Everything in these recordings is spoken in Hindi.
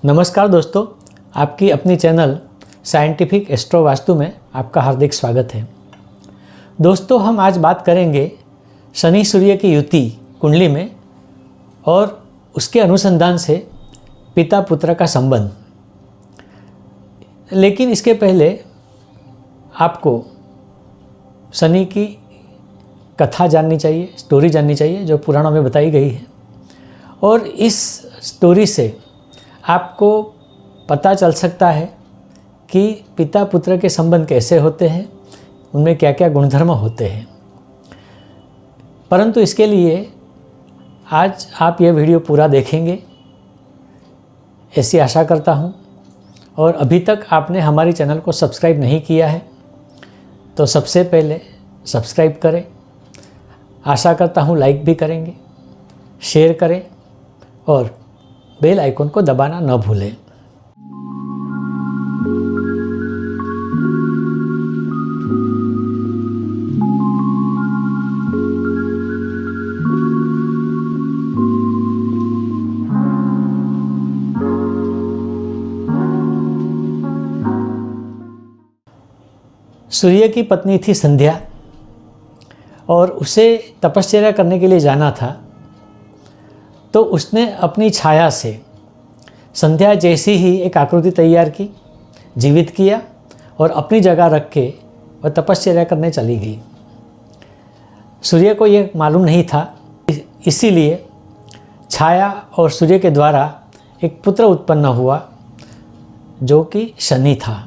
नमस्कार दोस्तों, आपकी अपनी चैनल साइंटिफिक एस्ट्रो वास्तु में आपका हार्दिक स्वागत है। दोस्तों, हम आज बात करेंगे शनि सूर्य की युति कुंडली में और उसके अनुसंधान से पिता पुत्र का संबंध। लेकिन इसके पहले आपको शनि की कथा जाननी चाहिए, स्टोरी जाननी चाहिए जो पुराणों में बताई गई है। और इस स्टोरी से आपको पता चल सकता है कि पिता पुत्र के संबंध कैसे होते हैं, उनमें क्या क्या गुणधर्म होते हैं। परंतु इसके लिए आज आप ये वीडियो पूरा देखेंगे ऐसी आशा करता हूँ। और अभी तक आपने हमारी चैनल को सब्सक्राइब नहीं किया है तो सबसे पहले सब्सक्राइब करें। आशा करता हूँ लाइक भी करेंगे, शेयर करें और बेल आइकन को दबाना न भूलें। सूर्य की पत्नी थी संध्या और उसे तपश्चर्या करने के लिए जाना था। तो उसने अपनी छाया से संध्या जैसी ही एक आकृति तैयार की, जीवित किया और अपनी जगह रख के वह तपश्चर्या करने चली गई। सूर्य को ये मालूम नहीं था, इसीलिए छाया और सूर्य के द्वारा एक पुत्र उत्पन्न हुआ जो कि शनि था।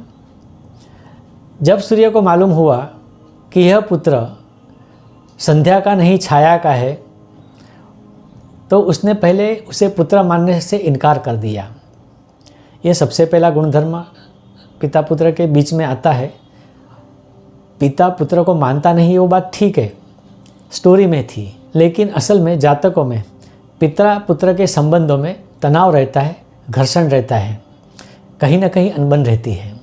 जब सूर्य को मालूम हुआ कि यह पुत्र संध्या का नहीं छाया का है तो उसने पहले उसे पुत्र मानने से इनकार कर दिया। ये सबसे पहला गुणधर्म पिता पुत्र के बीच में आता है। पिता पुत्र को मानता नहीं, वो बात ठीक है, स्टोरी में थी। लेकिन असल में जातकों में पिता पुत्र के संबंधों में तनाव रहता है, घर्षण रहता है, कहीं ना कहीं अनबन रहती है।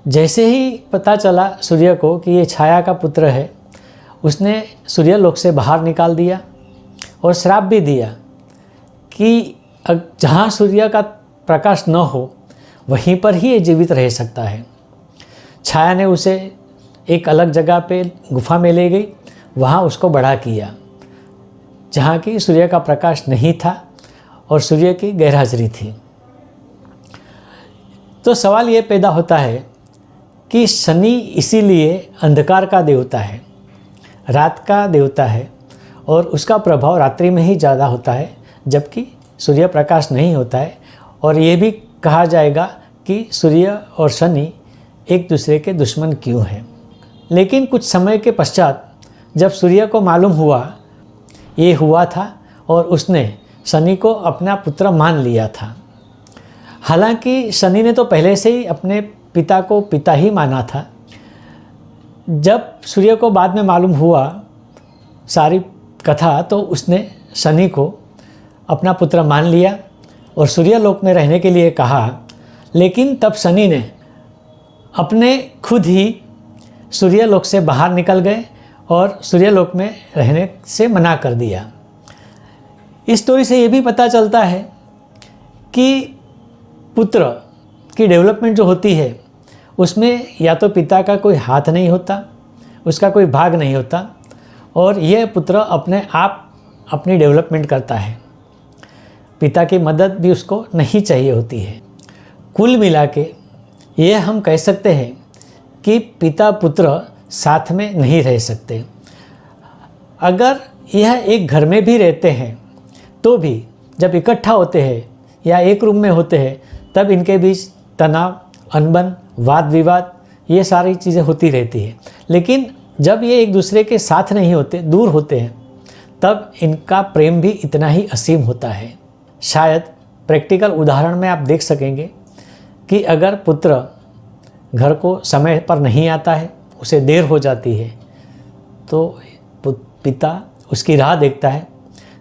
जैसे ही पता चला सूर्य को कि ये छाया का पुत्र है, उसने सूर्य लोक से बाहर निकाल दिया और श्राप भी दिया कि जहाँ सूर्य का प्रकाश न हो वहीं पर ही ये जीवित रह सकता है। छाया ने उसे एक अलग जगह पे गुफा में ले गई, वहाँ उसको बड़ा किया जहाँ की सूर्य का प्रकाश नहीं था और सूर्य की गैरहाजिरी थी। तो सवाल ये पैदा होता है कि शनि इसीलिए अंधकार का देवता है, रात का देवता है और उसका प्रभाव रात्रि में ही ज़्यादा होता है जबकि सूर्य प्रकाश नहीं होता है। और ये भी कहा जाएगा कि सूर्य और शनि एक दूसरे के दुश्मन क्यों हैं। लेकिन कुछ समय के पश्चात जब सूर्य को मालूम हुआ ये हुआ था और उसने शनि को अपना पुत्र मान लिया था। हालांकि शनि ने तो पहले से ही अपने पिता को पिता ही माना था। जब सूर्य को बाद में मालूम हुआ सारी कथा तो उसने शनि को अपना पुत्र मान लिया और सूर्यलोक में रहने के लिए कहा। लेकिन तब शनि ने अपने खुद ही सूर्यलोक से बाहर निकल गए और सूर्यलोक में रहने से मना कर दिया। इस स्टोरी से ये भी पता चलता है कि पुत्र की डेवलपमेंट जो होती है उसमें या तो पिता का कोई हाथ नहीं होता, उसका कोई भाग नहीं होता और यह पुत्र अपने आप अपनी डेवलपमेंट करता है। पिता की मदद भी उसको नहीं चाहिए होती है। कुल मिला के ये हम कह सकते हैं कि पिता पुत्र साथ में नहीं रह सकते। अगर यह एक घर में भी रहते हैं तो भी जब इकट्ठा होते हैं या एक रूम में होते हैं तब इनके बीच तनाव, अनबन, वाद विवाद ये सारी चीज़ें होती रहती है। लेकिन जब ये एक दूसरे के साथ नहीं होते, दूर होते हैं, तब इनका प्रेम भी इतना ही असीम होता है। शायद प्रैक्टिकल उदाहरण में आप देख सकेंगे कि अगर पुत्र घर को समय पर नहीं आता है, उसे देर हो जाती है, तो पिता उसकी राह देखता है।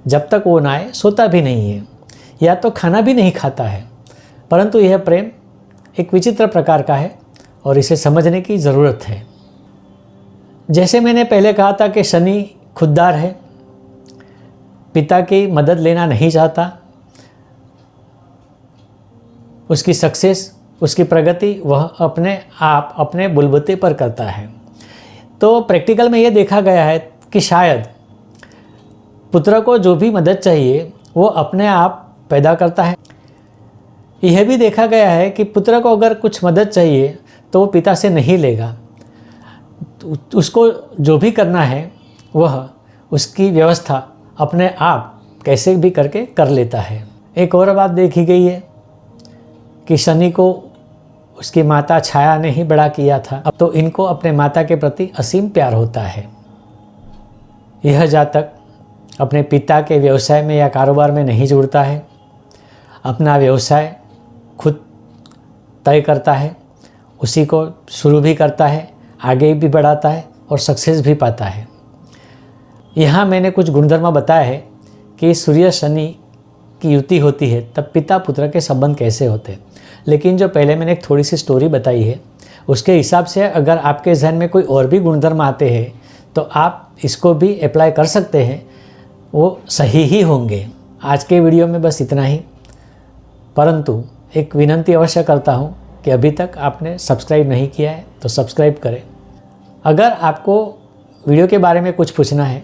जब तक वो ना आए सोता भी नहीं है या तो खाना भी नहीं खाता है। परंतु यह प्रेम एक विचित्र प्रकार का है और इसे समझने की ज़रूरत है। जैसे मैंने पहले कहा था कि शनि खुददार है, पिता की मदद लेना नहीं चाहता, उसकी सक्सेस, उसकी प्रगति वह अपने आप अपने बलबूते पर करता है। तो प्रैक्टिकल में ये देखा गया है कि शायद पुत्र को जो भी मदद चाहिए वो अपने आप पैदा करता है। यह भी देखा गया है कि पुत्र को अगर कुछ मदद चाहिए तो वो पिता से नहीं लेगा, उसको जो भी करना है वह उसकी व्यवस्था अपने आप कैसे भी करके कर लेता है। एक और बात देखी गई है कि शनि को उसकी माता छाया ने ही बड़ा किया था, अब तो इनको अपने माता के प्रति असीम प्यार होता है। यह जातक अपने पिता के व्यवसाय में या कारोबार में नहीं जुड़ता है, अपना व्यवसाय खुद तय करता है, उसी को शुरू भी करता है, आगे भी बढ़ाता है और सक्सेस भी पाता है। यहाँ मैंने कुछ गुणधर्म बताया है कि सूर्य शनि की युति होती है तब पिता पुत्र के संबंध कैसे होते हैं। लेकिन जो पहले मैंने एक थोड़ी सी स्टोरी बताई है उसके हिसाब से अगर आपके जहन में कोई और भी गुणधर्म आते हैं तो आप इसको भी अप्लाई कर सकते हैं, वो सही ही होंगे। आज के वीडियो में बस इतना ही, परंतु एक विनंती अवश्य करता हूँ कि अभी तक आपने सब्सक्राइब नहीं किया है तो सब्सक्राइब करें। अगर आपको वीडियो के बारे में कुछ पूछना है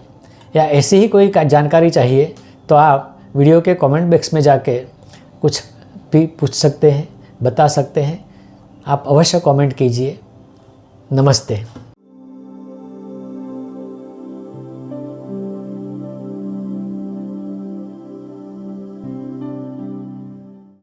या ऐसी ही कोई जानकारी चाहिए तो आप वीडियो के कमेंट बॉक्स में जाके कुछ भी पूछ सकते हैं, बता सकते हैं। आप अवश्य कमेंट कीजिए। नमस्ते।